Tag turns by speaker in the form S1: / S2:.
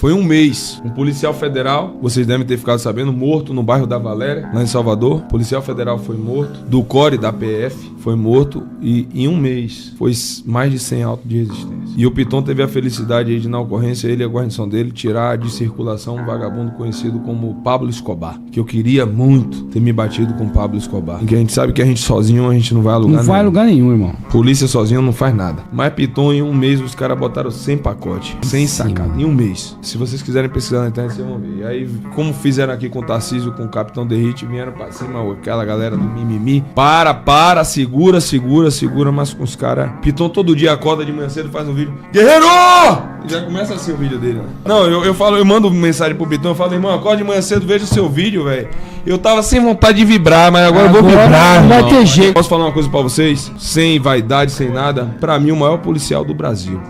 S1: Foi um mês. Um policial federal, vocês devem ter ficado sabendo, morto no bairro da Valéria, lá em Salvador. Policial federal foi morto. Do CORE da PF foi morto. E em um mês foi mais de 100 autos de resistência. E o Piton teve a felicidade aí de, na ocorrência, ele e a guarnição dele, tirar de circulação um vagabundo conhecido como Pablo Escobar. Que eu queria muito ter me batido com Pablo Escobar. Porque a gente sabe que a gente sozinho, a gente não vai a lugar nenhum.
S2: Não vai a lugar nenhum, irmão.
S1: Polícia sozinho não faz nada. Mas Piton, em um mês, os caras botaram 100 pacotes. 100 sacadas. Em um mês. Se vocês quiserem pesquisar na internet, vocês vão ver. E aí, como fizeram aqui com o Tarcísio, com o Capitão Derrite, vieram pra cima, aquela galera do mimimi. Segura, mas com os caras. Piton todo dia acorda de manhã cedo, faz um vídeo. Guerreiro! E já começa assim o vídeo dele, né? Não, eu mando mensagem pro Piton, eu falo, irmão, acorda de manhã cedo, veja o seu vídeo, velho. Eu tava sem vontade de vibrar, mas agora eu vou vibrar.
S2: Não vai ter jeito.
S1: Posso falar uma coisa pra vocês? Sem vaidade, sem nada. Pra mim, o maior policial do Brasil